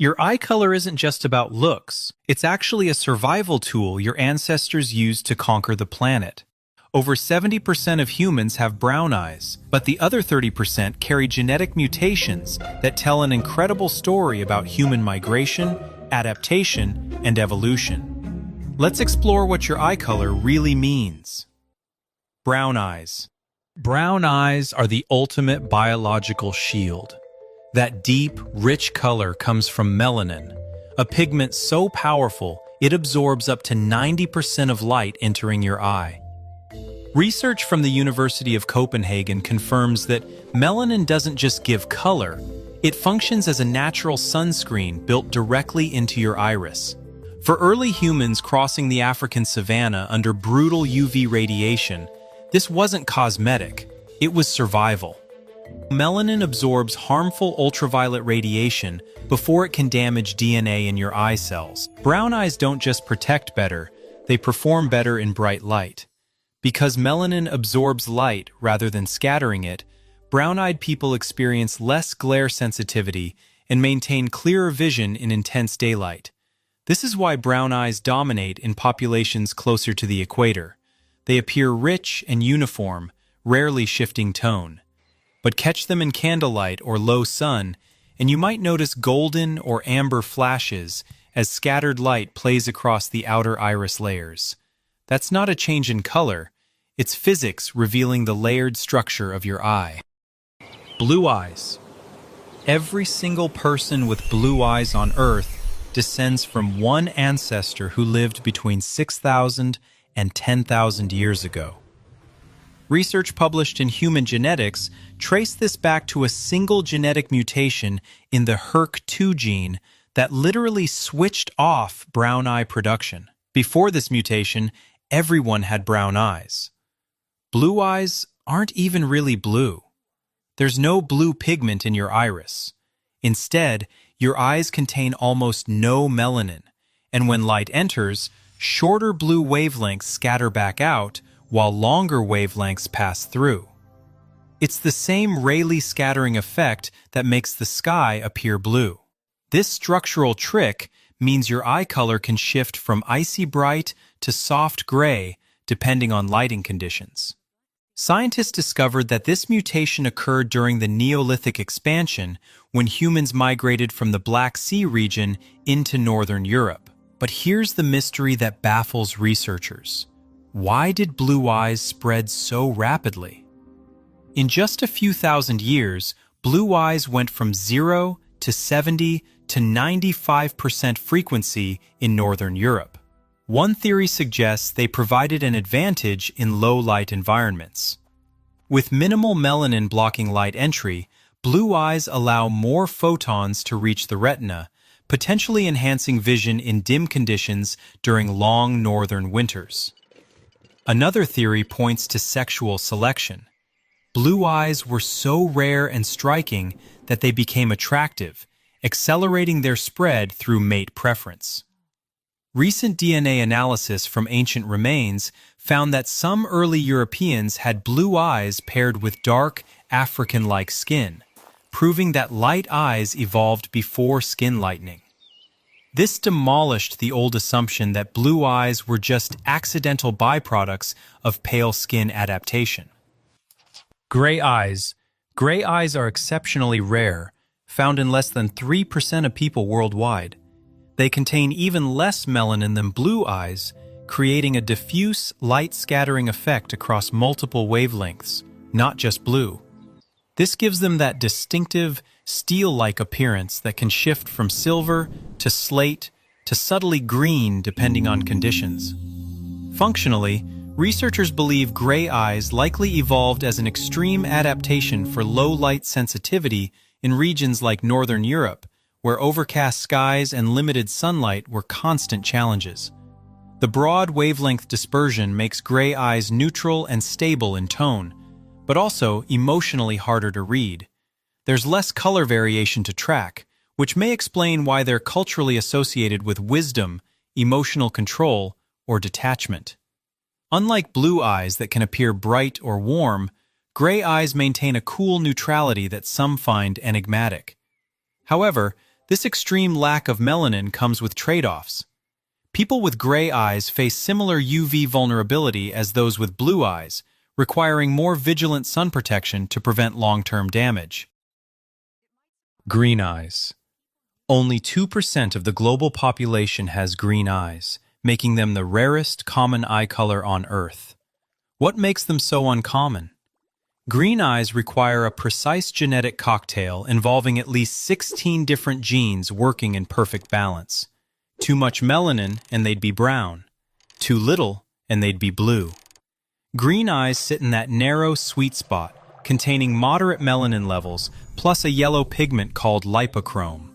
Your eye color isn't just about looks. It's actually a survival tool your ancestors used to conquer the planet. Over 70% of humans have brown eyes, but the other 30% carry genetic mutations that tell an incredible story about human migration, adaptation, and evolution. Let's explore what your eye color really means. Brown eyes. Brown eyes are the ultimate biological shield. That deep, rich color comes from melanin, a pigment so powerful it absorbs up to 90% of light entering your eye. Research from the University of Copenhagen confirms that melanin doesn't just give color, it functions as a natural sunscreen built directly into your iris. For early humans crossing the African savanna under brutal UV radiation, this wasn't cosmetic, it was survival. Melanin absorbs harmful ultraviolet radiation before it can damage DNA in your eye cells. Brown eyes don't just protect better, they perform better in bright light. Because melanin absorbs light rather than scattering it, brown-eyed people experience less glare sensitivity and maintain clearer vision in intense daylight. This is why brown eyes dominate in populations closer to the equator. They appear rich and uniform, rarely shifting tone. But catch them in candlelight or low sun, and you might notice golden or amber flashes as scattered light plays across the outer iris layers. That's not a change in color, it's physics revealing the layered structure of your eye. Blue eyes. Every single person with blue eyes on Earth descends from one ancestor who lived between 6,000 and 10,000 years ago. Research published in Human Genetics traced this back to a single genetic mutation in the HERK2 gene that literally switched off brown eye production. Before this mutation, everyone had brown eyes. Blue eyes aren't even really blue. There's no blue pigment in your iris. Instead, your eyes contain almost no melanin, and when light enters, shorter blue wavelengths scatter back out while longer wavelengths pass through. It's the same Rayleigh scattering effect that makes the sky appear blue. This structural trick means your eye color can shift from icy bright to soft gray depending on lighting conditions. Scientists discovered that this mutation occurred during the Neolithic expansion when humans migrated from the Black Sea region into northern Europe. But here's the mystery that baffles researchers. Why did blue eyes spread so rapidly? In just a few thousand years, blue eyes went from 0 to 70 to 95% frequency in northern Europe. One theory suggests they provided an advantage in low-light environments. With minimal melanin blocking light entry, blue eyes allow more photons to reach the retina, potentially enhancing vision in dim conditions during long northern winters. Another theory points to sexual selection. Blue eyes were so rare and striking that they became attractive, accelerating their spread through mate preference. Recent DNA analysis from ancient remains found that some early Europeans had blue eyes paired with dark, African-like skin, proving that light eyes evolved before skin lightening. This demolished the old assumption that blue eyes were just accidental byproducts of pale skin adaptation. Gray eyes. Gray eyes are exceptionally rare, found in less than 3% of people worldwide. They contain even less melanin than blue eyes, creating a diffuse light scattering effect across multiple wavelengths, not just blue. This gives them that distinctive, steel-like appearance that can shift from silver to slate to subtly green depending on conditions. Functionally, researchers believe gray eyes likely evolved as an extreme adaptation for low light sensitivity in regions like northern Europe, where overcast skies and limited sunlight were constant challenges. The broad wavelength dispersion makes gray eyes neutral and stable in tone, but also emotionally harder to read. There's less color variation to track, which may explain why they're culturally associated with wisdom, emotional control, or detachment. Unlike blue eyes that can appear bright or warm, gray eyes maintain a cool neutrality that some find enigmatic. However, This extreme lack of melanin comes with trade-offs. People with gray eyes face similar UV vulnerability as those with blue eyes, requiring more vigilant sun protection to prevent long-term damage. Green eyes. Only 2% of the global population has green eyes, making them the rarest common eye color on Earth. What makes them so uncommon? Green eyes require a precise genetic cocktail involving at least 16 different genes working in perfect balance. Too much melanin and they'd be brown. Too little and they'd be blue. Green eyes sit in that narrow sweet spot, containing moderate melanin levels plus a yellow pigment called lipochrome.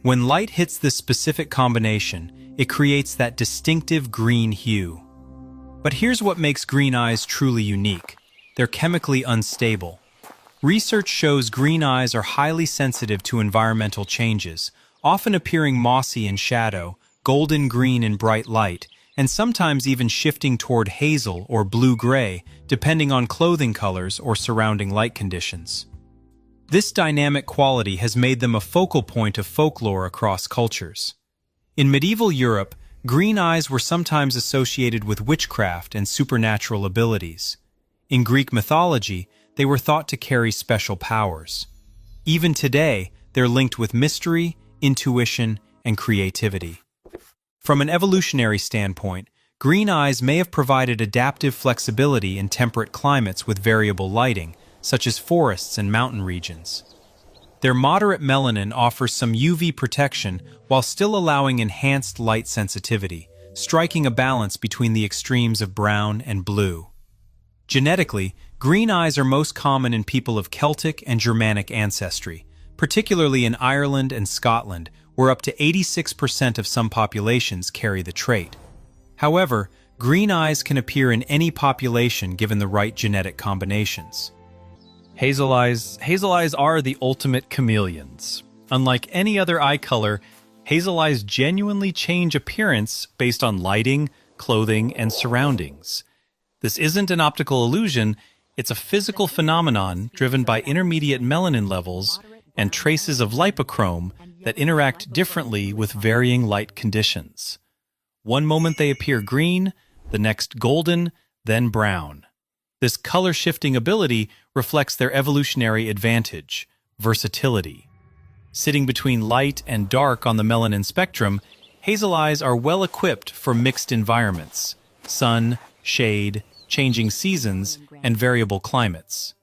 When light hits this specific combination, it creates that distinctive green hue. But here's what makes green eyes truly unique. They're chemically unstable. Research shows green eyes are highly sensitive to environmental changes, often appearing mossy in shadow, golden green in bright light, and sometimes even shifting toward hazel or blue-gray, depending on clothing colors or surrounding light conditions. This dynamic quality has made them a focal point of folklore across cultures. In medieval Europe, green eyes were sometimes associated with witchcraft and supernatural abilities. In Greek mythology, they were thought to carry special powers. Even today, they're linked with mystery, intuition, and creativity. From an evolutionary standpoint, green eyes may have provided adaptive flexibility in temperate climates with variable lighting, such as forests and mountain regions. Their moderate melanin offers some UV protection while still allowing enhanced light sensitivity, striking a balance between the extremes of brown and blue. Genetically, green eyes are most common in people of Celtic and Germanic ancestry, particularly in Ireland and Scotland, where up to 86% of some populations carry the trait. However, green eyes can appear in any population given the right genetic combinations. Hazel eyes are the ultimate chameleons. Unlike any other eye color, hazel eyes genuinely change appearance based on lighting, clothing, and surroundings. This isn't an optical illusion, it's a physical phenomenon driven by intermediate melanin levels and traces of lipochrome that interact differently with varying light conditions. One moment they appear green, the next golden, then brown. This color-shifting ability reflects their evolutionary advantage, versatility. Sitting between light and dark on the melanin spectrum, hazel eyes are well equipped for mixed environments: sun, shade, changing seasons, and variable climates.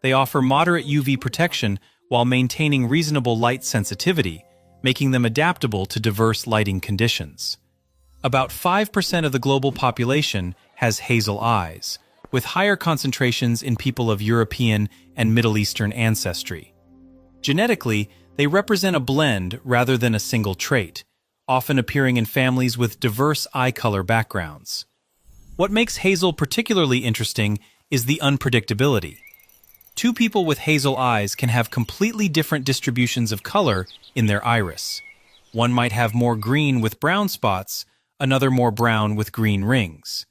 They offer moderate UV protection while maintaining reasonable light sensitivity, making them adaptable to diverse lighting conditions. About 5% of the global population has hazel eyes, with higher concentrations in people of European and Middle Eastern ancestry. Genetically, they represent a blend rather than a single trait, often appearing in families with diverse eye color backgrounds. What makes hazel particularly interesting is the unpredictability. Two people with hazel eyes can have completely different distributions of color in their iris. One might have more green with brown spots, another more brown with green rings.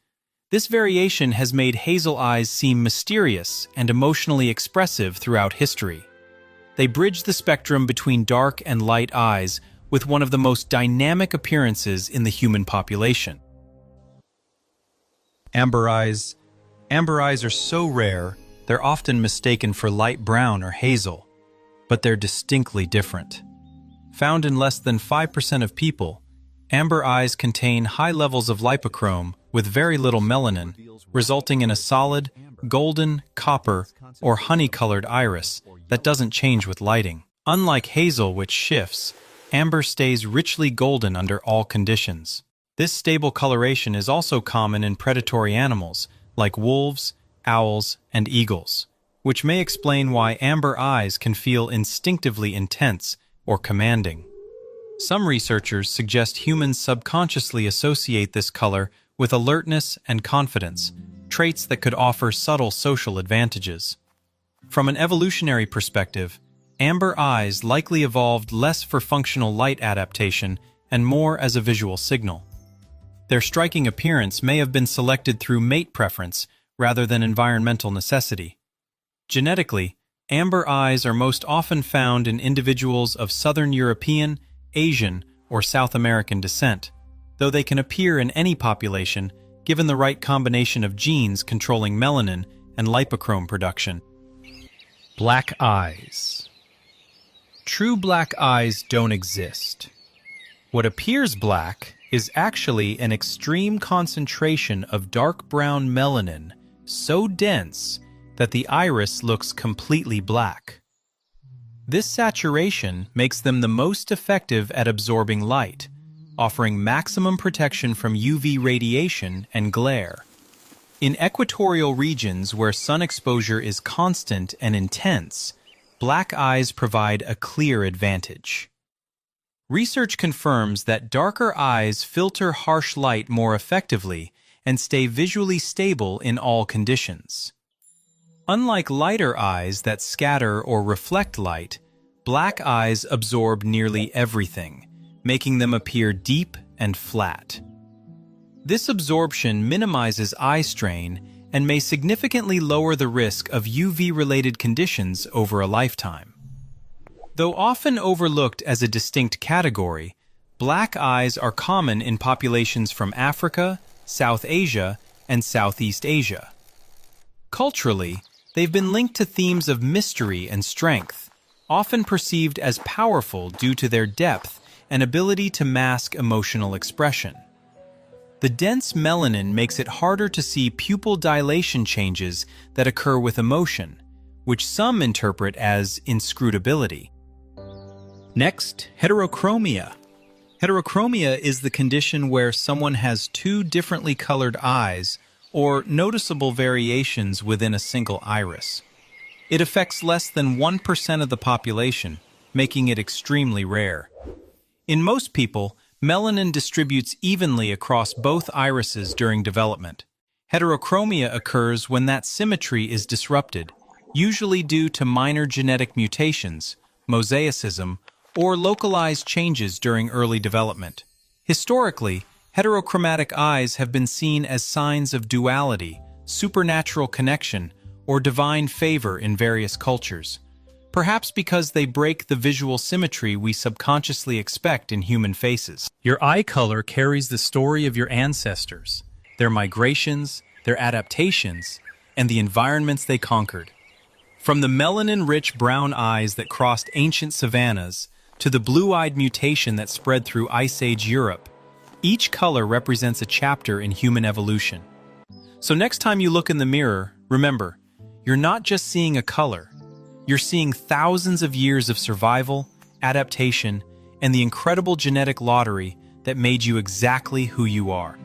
This variation has made hazel eyes seem mysterious and emotionally expressive throughout history. They bridge the spectrum between dark and light eyes with one of the most dynamic appearances in the human population. Amber eyes. Amber eyes are so rare, they're often mistaken for light brown or hazel, but they're distinctly different. Found in less than 5% of people, amber eyes contain high levels of lipochrome with very little melanin, resulting in a solid, golden, copper, or honey-colored iris that doesn't change with lighting. Unlike hazel, which shifts, amber stays richly golden under all conditions. This stable coloration is also common in predatory animals like wolves, owls, and eagles, which may explain why amber eyes can feel instinctively intense or commanding. Some researchers suggest humans subconsciously associate this color with alertness and confidence, traits that could offer subtle social advantages. From an evolutionary perspective, amber eyes likely evolved less for functional light adaptation and more as a visual signal. Their striking appearance may have been selected through mate preference rather than environmental necessity. Genetically, Amber eyes are most often found in individuals of Southern European, Asian, or South American descent, though they can appear in any population given the right combination of genes controlling melanin and lipochrome production. Black eyes. True black eyes don't exist. What appears black is actually an extreme concentration of dark brown melanin so dense that the iris looks completely black. This saturation makes them the most effective at absorbing light, offering maximum protection from UV radiation and glare. In equatorial regions where sun exposure is constant and intense, black eyes provide a clear advantage. Research confirms that darker eyes filter harsh light more effectively and stay visually stable in all conditions. Unlike lighter eyes that scatter or reflect light, black eyes absorb nearly everything, making them appear deep and flat. This absorption minimizes eye strain and may significantly lower the risk of UV-related conditions over a lifetime. Though often overlooked as a distinct category, black eyes are common in populations from Africa, South Asia, and Southeast Asia. Culturally, they've been linked to themes of mystery and strength, often perceived as powerful due to their depth and ability to mask emotional expression. The dense melanin makes it harder to see pupil dilation changes that occur with emotion, which some interpret as inscrutability. Next, heterochromia. Heterochromia is the condition where someone has two differently colored eyes or noticeable variations within a single iris. It affects less than 1% of the population, making it extremely rare. In most people, melanin distributes evenly across both irises during development. Heterochromia occurs when that symmetry is disrupted, usually due to minor genetic mutations, mosaicism, or localized changes during early development. Historically, heterochromatic eyes have been seen as signs of duality, supernatural connection, or divine favor in various cultures, perhaps because they break the visual symmetry we subconsciously expect in human faces. Your eye color carries the story of your ancestors, their migrations, their adaptations, and the environments they conquered. From the melanin-rich brown eyes that crossed ancient savannas to the blue-eyed mutation that spread through Ice Age Europe, each color represents a chapter in human evolution. So next time you look in the mirror, remember, you're not just seeing a color. You're seeing thousands of years of survival, adaptation, and the incredible genetic lottery that made you exactly who you are.